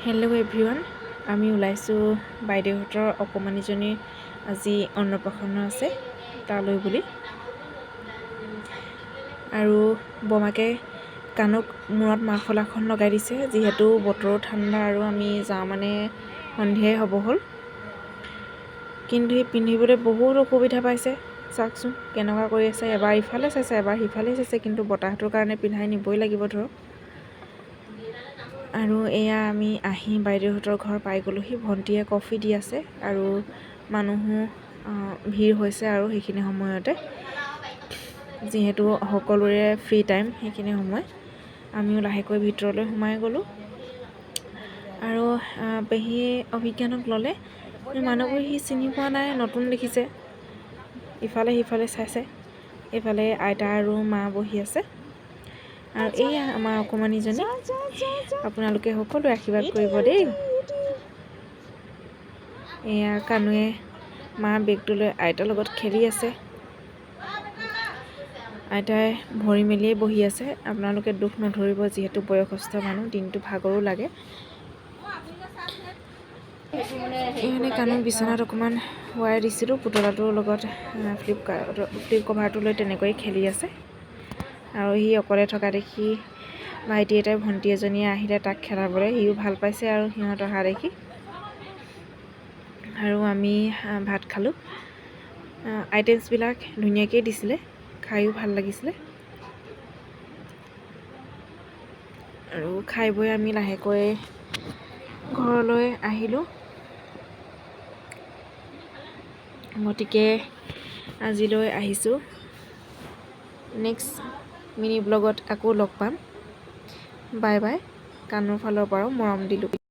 Hello' everyone, আমি ওলাইছোঁ বাইদেউহঁতৰ অকণমানিজনীৰ আজি অন্নপ্ৰাশন আছে তালৈ বুলি। আৰু বমাকে কাণত মূৰত মাফলাখন লগাই দিছে, যিহেতু বতৰো ঠাণ্ডা আৰু আমি যাওঁ মানে সন্ধিয়াই হ'ব হ'ল। কিন্তু সি পিন্ধিবলৈ বহুত অসুবিধা পাইছে। চাওকচোন কেনেকুৱা কৰি আছে, এবাৰ ইফালে চাইছে এবাৰ সিফালে চাইছে, কিন্তু বতাহটোৰ কাৰণে পিন্ধাই নিবই লাগিব ধৰক। আৰু এয়া আমি আহি বাইদেউহঁতৰ ঘৰ পাই গ'লোহি। ভণ্টীয়ে কফি দি আছে আৰু মানুহো ভিৰ হৈছে আৰু সেইখিনি সময়তে, যিহেতু সকলোৰে ফ্ৰী টাইম সেইখিনি সময়। আমিও লাহেকৈ ভিতৰলৈ সোমাই গ'লোঁ আৰু পেহীয়ে অভিজ্ঞানক ল'লে। মানুহবোৰ সি চিনি পোৱা নাই, নতুন দেখিছে। ইফালে সিফালে চাইছে। এইফালে আইতা আৰু মা বহি আছে আৰু এয়া আমাৰ অকণমানিজনী। আপোনালোকে সকলোৱে আশীৰ্বাদ কৰিব দেই। এয়া কানুৱে মা বেগটো লৈ আইতাৰ লগত খেলি আছে। আইতাই ভৰি মেলিয়ে বহি আছে। আপোনালোকে দুখ নধৰিব, যিহেতু বয়সস্থ মানুহ, দিনটো ভাগৰো লাগে। এইখিনি কানুক বিচনাত অকণমান শুৱাই দিছিলোঁ। পুতলাটোৰ লগত ফ্লিপ কভাৰটো লৈ তেনেকৈয়ে খেলি আছে। আৰু সি অকলে থকা দেখি ভাইটি এটাই ভণ্টি এজনীয়ে আহিলে তাক খেলাবলৈ। সিও ভাল পাইছে আৰু সিহঁত অহা দেখি। আৰু আমি ভাত খালোঁ। আইটেমছবিলাক ধুনীয়াকৈ দিছিলে, খায়ো ভাল লাগিছিলে। আৰু খাই বৈ আমি লাহেকৈ ঘৰলৈ আহিলোঁ। গতিকে আজিলৈ আহিছোঁ। নেক্সট মিনি ব্লগত আকৌ লগ পাম। Bye bye. কানুৰ ফালৰ পৰাও মৰম দিলোঁ।